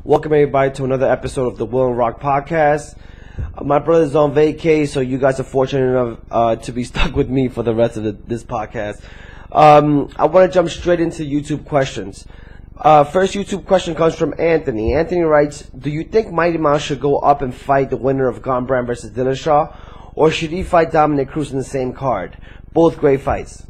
Welcome everybody to another episode of the Will and Rock podcast. My brother's on vacay, so you guys are fortunate enough to be stuck with me for the rest of this podcast. I want to jump straight into YouTube questions. First YouTube question comes from Anthony. Anthony writes, do you think Mighty Mouse should go up and fight the winner of Gambran versus Dillashaw, or should he fight Dominic Cruz in the same card? Both great fights.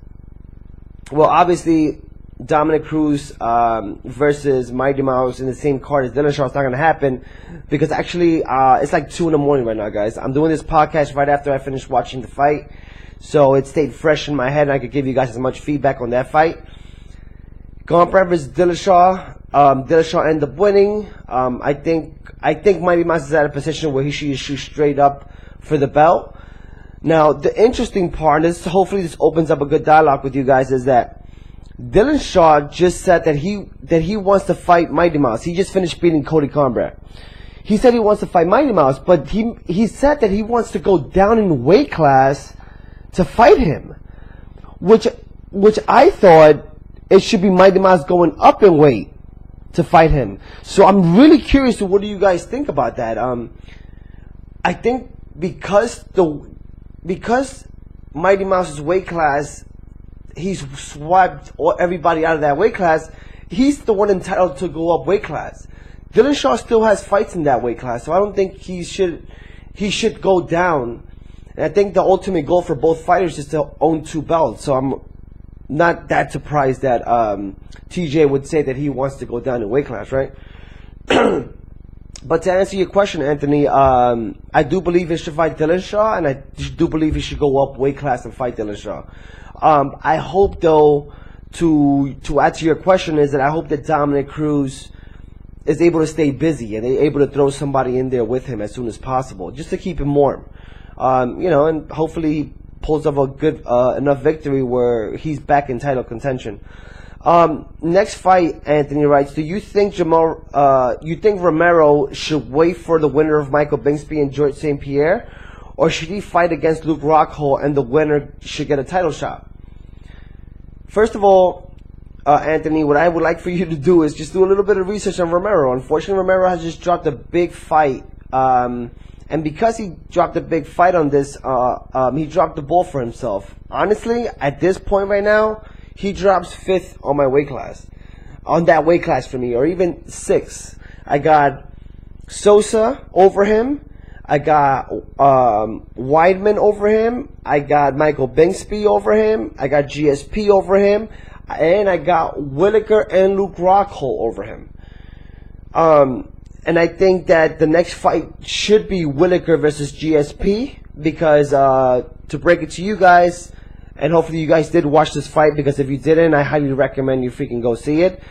Well, obviously, Dominic Cruz versus Mighty Mouse in the same card as Dillashaw is not going to happen because actually it's like 2 in the morning right now, guys. I'm doing this podcast right after I finished watching the fight, so it stayed fresh in my head and I could give you guys as much feedback on that fight. Gambran versus Dillashaw. Dillashaw ended up winning. I think Mighty Mouse is at a position where he should shoot straight up for the belt. Now, the interesting part is, hopefully this opens up a good dialogue with you guys, is that Dillashaw just said that he wants to fight Mighty Mouse. He just finished beating Cody Garbrandt. He said he wants to fight Mighty Mouse, but he said that he wants to go down in weight class to fight him, which I thought it should be Mighty Mouse going up in weight to fight him. So I'm really curious to what do you guys think about that. I think because Mighty Mouse's weight class, he's swiped everybody out of that weight class, he's the one entitled to go up weight class. Dillashaw still has fights in that weight class, so I don't think he should go down. And I think the ultimate goal for both fighters is to own 2 belts. So I'm not that surprised that TJ would say that he wants to go down in weight class, right? But to answer your question, Anthony, I do believe he should fight Dillashaw, and I do believe he should go up weight class and fight Dillashaw. I hope, though, to answer your question, is that I hope that Dominic Cruz is able to stay busy and they're able to throw somebody in there with him as soon as possible, just to keep him warm. And hopefully he pulls off a good enough victory where he's back in title contention. Next fight, Anthony writes, do you think Romero should wait for the winner of Michael Bisping and George St. Pierre, or should he fight against Luke Rockhold and the winner should get a title shot? First of all, Anthony, what I would like for you to do is just do a little bit of research on Romero. Unfortunately, Romero has just dropped a big fight. And because he dropped a big fight on this, he dropped the ball for himself. Honestly, at this point right now, he drops 5th on my weight class. On that weight class for me, or even 6th. I got Sosa over him. I got Weidman over him. I got Michael Bisping over him. I got GSP over him. And I got Whitaker and Luke Rockhold over him. And I think that the next fight should be Whitaker versus GSP. Because, to break it to you guys, and hopefully you guys did watch this fight, because if you didn't, I highly recommend you freaking go see it.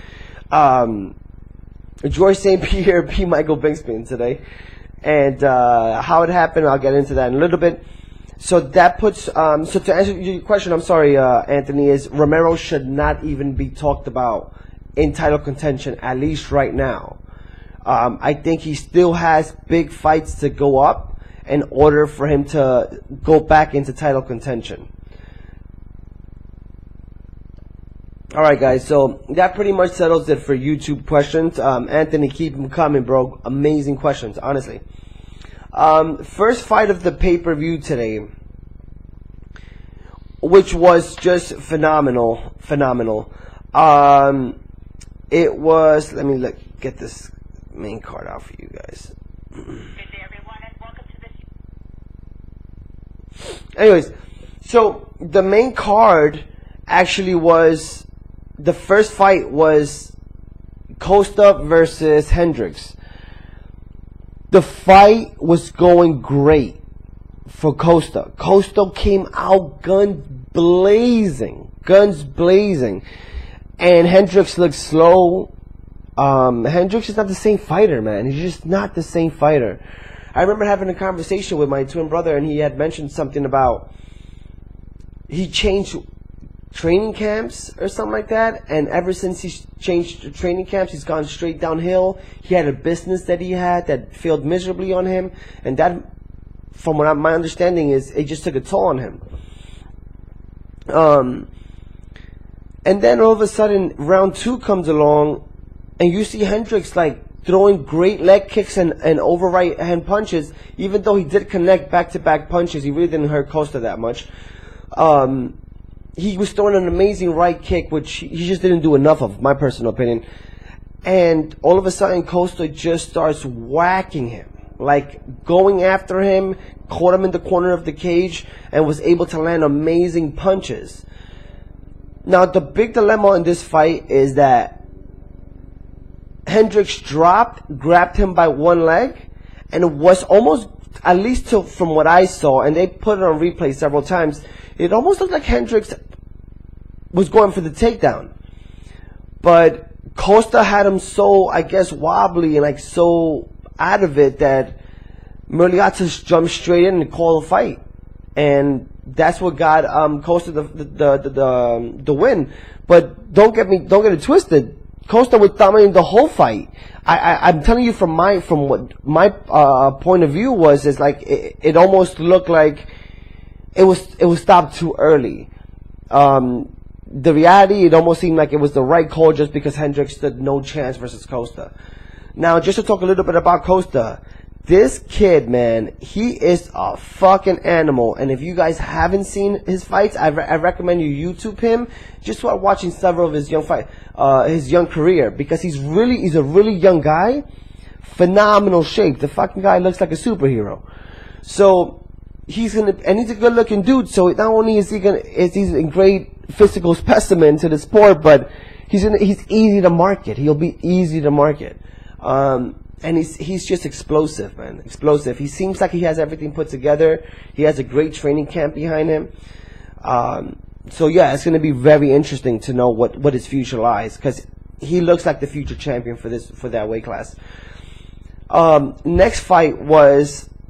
George St. Pierre beat Michael Bisping today. And how it happened, I'll get into that in a little bit. So that puts, so to answer your question, I'm sorry, Anthony, is Romero should not even be talked about in title contention, at least right now. I think he still has big fights to go up in order for him to go back into title contention. Alright guys, so that pretty much settles it for YouTube questions. Anthony, keep them coming, bro. Amazing questions, honestly. First fight of the pay-per-view today, which was just phenomenal. It was, let me get this main card out for you guys. Good day, everyone, and welcome to this. Anyways, so the main card actually was, the first fight was Costa versus Hendricks. The fight was going great for Costa. Costa came out guns blazing. And Hendricks looked slow. Hendricks is not the same fighter, man. He's just not the same fighter. I remember having a conversation with my twin brother, and he had mentioned something about he changed training camps or something like that, and ever since he's changed training camps, he's gone straight downhill. He had a business that he had that failed miserably on him, and that, from what my understanding is, it just took a toll on him. And then all of a sudden, round 2 comes along, and you see Hendricks like throwing great leg kicks and over right hand punches. Even though he did connect back-to-back punches, he really didn't hurt Costa that much. He was throwing an amazing right kick, which he just didn't do enough of, my personal opinion. And all of a sudden, Costa just starts whacking him, like going after him, caught him in the corner of the cage, and was able to land amazing punches. Now, the big dilemma in this fight is that Hendricks grabbed him by one leg, and it was almost, at least from what I saw, and they put it on replay several times, it almost looked like Hendricks was going for the takedown. But Costa had him so, I guess, wobbly and like so out of it that Merliatas jumped straight in and called a fight. And that's what got Costa the win. But don't get it twisted. Costa was dominating the whole fight. I'm telling you from what my point of view was, is like it almost looked like it was stopped too early. The reality, it almost seemed like it was the right call just because Hendricks stood no chance versus Costa. Now, just to talk a little bit about Costa, this kid, man, he is a fucking animal. And if you guys haven't seen his fights, I recommend you YouTube him. Just start watching several of his young career, because he's a really young guy, phenomenal shape. The fucking guy looks like a superhero. So he's a good looking dude. So not only is he's a great physical specimen to the sport, but he's easy to market. He'll be easy to market. And he's just explosive, man. Explosive. He seems like he has everything put together. He has a great training camp behind him. So yeah, it's going to be very interesting to know what his future lies, because he looks like the future champion for that weight class. Next fight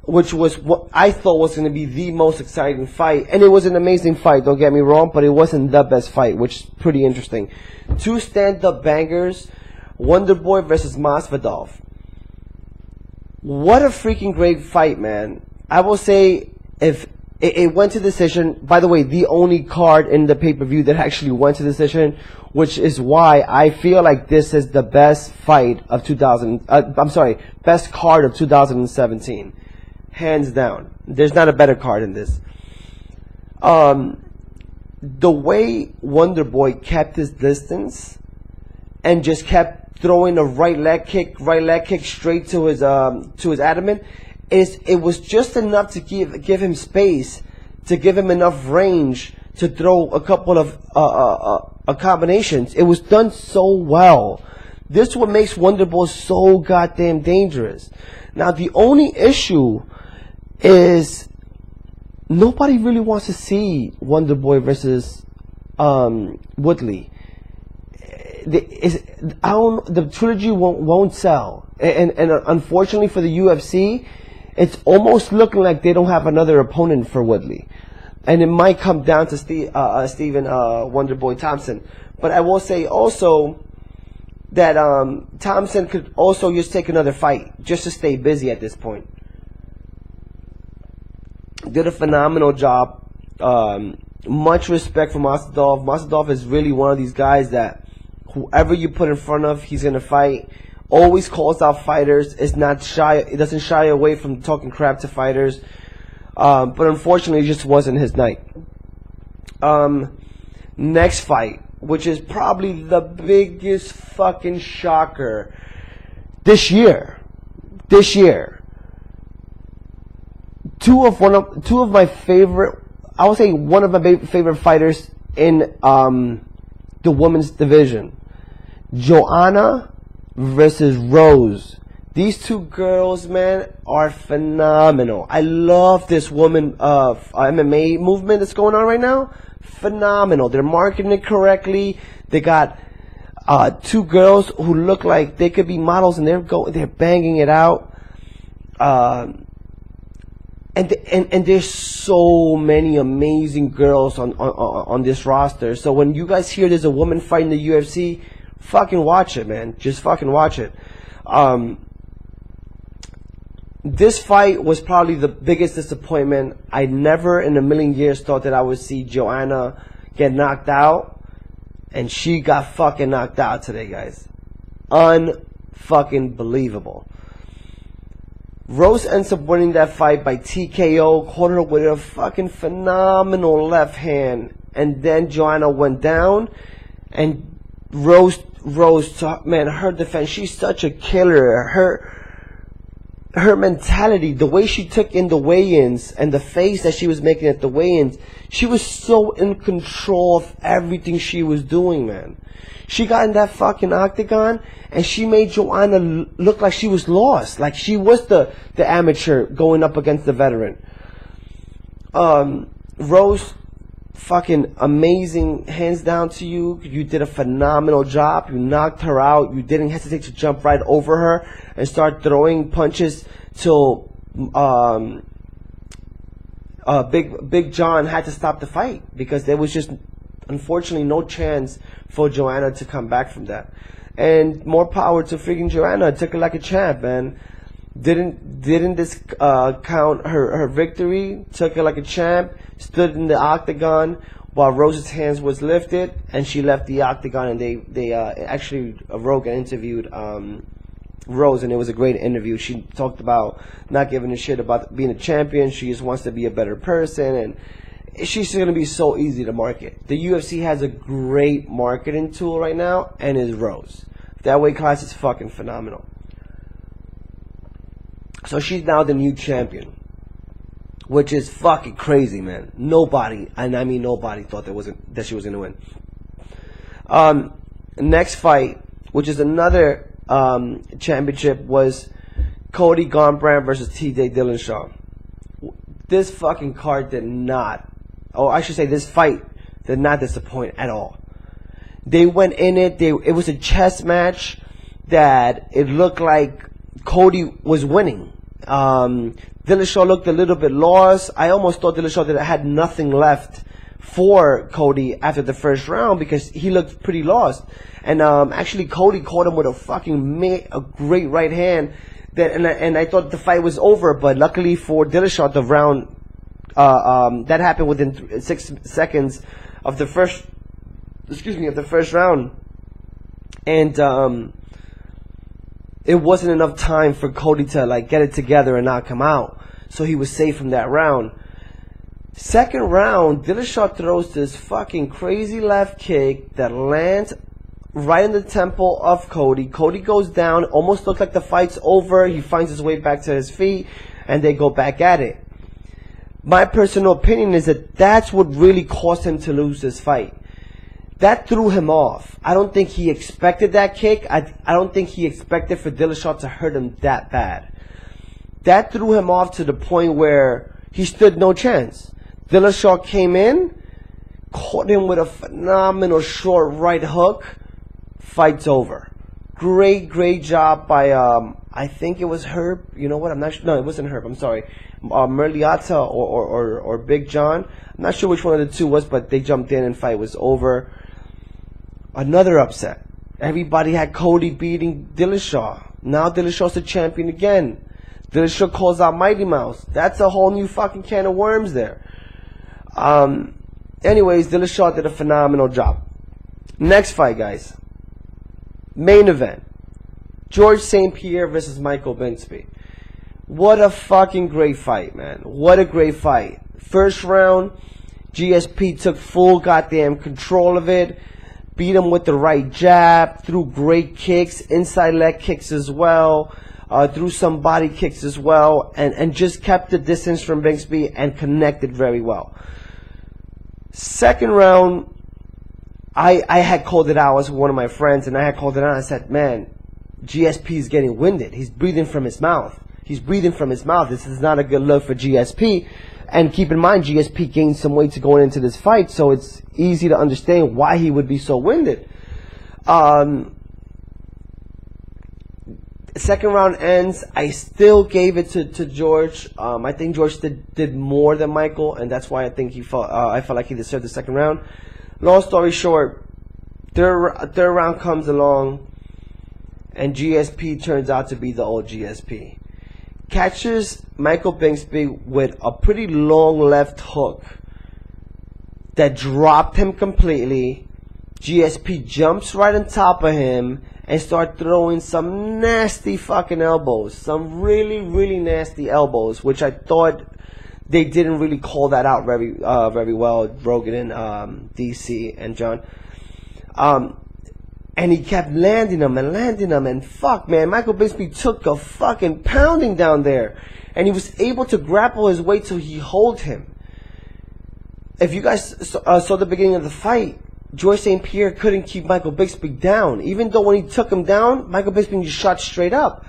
which was what I thought was going to be the most exciting fight, and it was an amazing fight, don't get me wrong, but it wasn't the best fight, which is pretty interesting. Two stand-up bangers, Wonderboy versus Masvidal. What a freaking great fight, man. I will say, if it went to decision, by the way, the only card in the pay-per-view that actually went to decision, which is why I feel like this is the best fight of best card of 2017. Hands down. There's not a better card in this. The way Wonderboy kept his distance and just kept throwing a right leg kick straight to his abdomen, it was just enough to give him space, to give him enough range to throw a couple of combinations. It was done so well. This is what makes Wonderboy so goddamn dangerous. Now, the only issue is nobody really wants to see Wonderboy versus Woodley. The trilogy won't sell, and unfortunately for the UFC, it's almost looking like they don't have another opponent for Woodley, and it might come down to Stephen Wonderboy Thompson. But I will say also that Thompson could also just take another fight just to stay busy at this point. Did a phenomenal job. Much respect for Masvidal. Masvidal is really one of these guys that whoever you put in front of, he's gonna fight. Always calls out fighters. Is not shy. It doesn't shy away from talking crap to fighters. But unfortunately, it just wasn't his night. Next fight, which is probably the biggest fucking shocker this year. Two of my favorite, I would say one of my favorite fighters in the women's division, Joanna versus Rose. These two girls, man, are phenomenal. I love this woman MMA movement that's going on right now. Phenomenal. They're marketing it correctly. They got two girls who look like they could be models, and they're banging it out. And there's so many amazing girls on this roster. So when you guys hear there's a woman fighting the UFC, fucking watch it, man. Just fucking watch it. This fight was probably the biggest disappointment. I never in a million years thought that I would see Joanna get knocked out, and she got fucking knocked out today, guys. fucking believable. Rose ends up winning that fight by TKO, caught her with a fucking phenomenal left hand, and then Joanna went down, and Rose, man, her defense, she's such a killer. Her mentality, the way she took in the weigh-ins, and the face that she was making at the weigh-ins, she was so in control of everything she was doing, man. She got in that fucking octagon, and she made Joanna look like she was lost. Like she was the amateur going up against the veteran. Rose, fucking amazing, hands down to you. You did a phenomenal job. You knocked her out. You didn't hesitate to jump right over her and start throwing punches till Big John had to stop the fight, because there was just unfortunately no chance for Joanna to come back from that. And more power to freaking Joanna. Took it like a champ, man. Didn't discount her victory. Took it like a champ. Stood in the octagon while Rose's hands was lifted, and she left the octagon. And they actually Rogan interviewed Rose, and it was a great interview. She talked about not giving a shit about being a champion. She just wants to be a better person, and she's going to be so easy to market. The UFC has a great marketing tool right now, and is Rose. That weight class is fucking phenomenal. So she's now the new champion, which is fucking crazy, man. Nobody, and I mean nobody, thought that she was going to win. Next fight, which is another championship, was Cody Garbrandt versus TJ Dillashaw. This fucking card did not, or I should say this fight did not disappoint at all. They went in it, it was a chess match that it looked like Cody was winning. Dillashaw looked a little bit lost. I almost thought Dillashaw that had nothing left for Cody after the first round, because he looked pretty lost. And actually Cody caught him with a great right hand. And I thought the fight was over, but luckily for Dillashaw, the round that happened within 6 seconds of the first round, and it wasn't enough time for Cody to like get it together and knock him out, so he was safe from that round. Second round, Dillashaw throws this fucking crazy left kick that lands right in the temple of Cody. Cody goes down, almost looks like the fight's over. He finds his way back to his feet, and they go back at it. My personal opinion is that that's what really caused him to lose this fight. That threw him off. I don't think he expected that kick. I don't think he expected for Dillashaw to hurt him that bad. That threw him off to the point where he stood no chance. Dillashaw came in, caught him with a phenomenal short right hook. Fight's over. Great job by I think it was Herb. You know what? I'm not sure. No, it wasn't Herb. I'm sorry. Merliata or Big John. I'm not sure which one of the two was, but they jumped in and fight was over. Another upset. Everybody had Cody beating Dillashaw. Now Dillashaw's the champion again. Dillashaw calls out Mighty Mouse. That's a whole new fucking can of worms there. Anyways, Dillashaw did a phenomenal job. Next fight, guys. Main event. George St. Pierre versus Michael Bisping. What a fucking great fight, man. What a great fight. First round, GSP took full goddamn control of it. Beat him with the right jab. Threw great kicks. Inside leg kicks as well. Threw some body kicks as well. And just kept the distance from Bisping and connected very well. Second round, I had called it out. I was with one of my friends, and I had called it out. I said, man, GSP is getting winded. He's breathing from his mouth. This is not a good look for GSP. And keep in mind, GSP gained some weight to going into this fight, so it's easy to understand why he would be so winded. Second round ends. I still gave it to George. I think George did more than Michael, and that's why I think I felt like he deserved the second round. Long story short, third round comes along, and GSP turns out to be the old GSP. Catches Michael Bisping with a pretty long left hook that dropped him completely. GSP jumps right on top of him and start throwing some nasty fucking elbows. Some really, really nasty elbows, which I thought they didn't really call that out very well, Rogan and DC and John. And he kept landing them, and fuck, man, Michael Bisping took a fucking pounding down there, and he was able to grapple his way till he hold him. If you guys saw the beginning of the fight, George St. Pierre couldn't keep Michael Bisping down, even though when he took him down, Michael Bisping just shot straight up.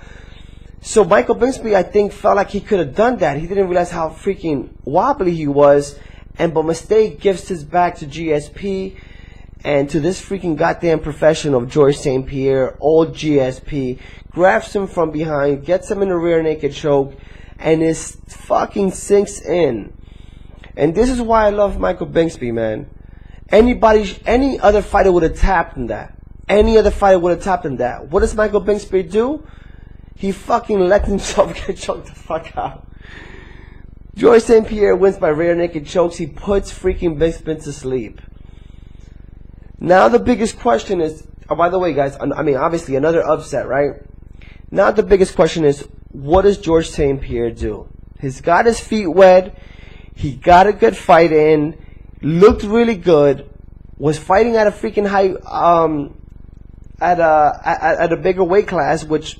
So Michael Bisping, I think, felt like he could have done that. He didn't realize how freaking wobbly he was, and by mistake gives his back to GSP and to this freaking goddamn professional of George St. Pierre, old GSP, grabs him from behind, gets him in a rear naked choke, and is fucking sinks in. And this is why I love Michael Bisping, man. Any other fighter would have tapped in that. Any other fighter would have tapped in that. What does Michael Bisping do? He fucking let himself get choked the fuck out. George St. Pierre wins by rear naked chokes. He puts freaking Bisping to sleep. Now the biggest question is, oh, by the way, guys, I mean, obviously another upset, right? Now the biggest question is, what does George St. Pierre do? He's got his feet wet. He got a good fight in. Looked really good. Was fighting at a freaking high, at a bigger weight class, which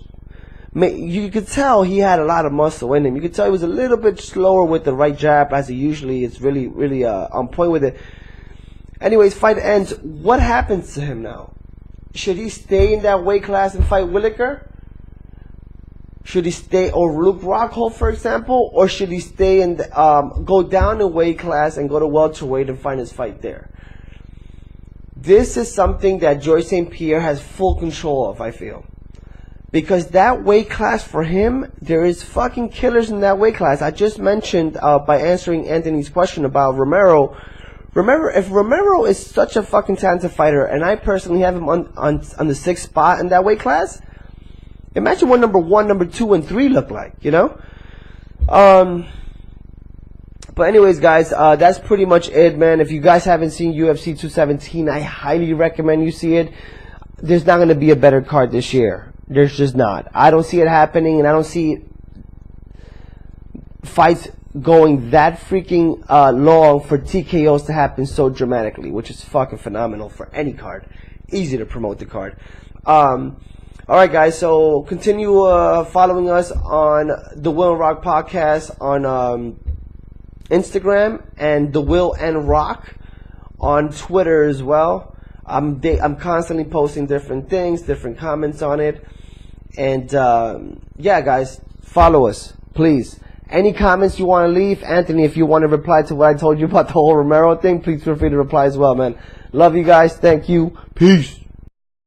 you could tell he had a lot of muscle in him. You could tell he was a little bit slower with the right jab, as he usually is. Really on point with it. Anyways, fight ends. What happens to him now? Should he stay in that weight class and fight Whittaker? Should he stay, or Luke Rockhold, for example? Or should he stay and go down in weight class and go to welterweight and find his fight there? This is something that George St. Pierre has full control of, I feel. Because that weight class for him, there is fucking killers in that weight class. I just mentioned by answering Anthony's question about Romero. Remember, if Romero is such a fucking talented fighter, and I personally have him on the 6th spot in that weight class, imagine what number 1, number 2, and 3 look like, you know? But anyways, guys, that's pretty much it, man. If you guys haven't seen UFC 217, I highly recommend you see it. There's not going to be a better card this year. There's just not. I don't see it happening, and I don't see fights going that freaking long for TKOs to happen so dramatically, which is fucking phenomenal for any card. Easy to promote the card. Alright, guys, so continue following us on the Will and Rock podcast on Instagram, and the Will and Rock on Twitter as well. I'm constantly posting different things, different comments on it. And yeah, guys, follow us, please. Any comments you want to leave, Anthony, if you want to reply to what I told you about the whole Romero thing, please feel free to reply as well, man. Love you guys. Thank you. Peace.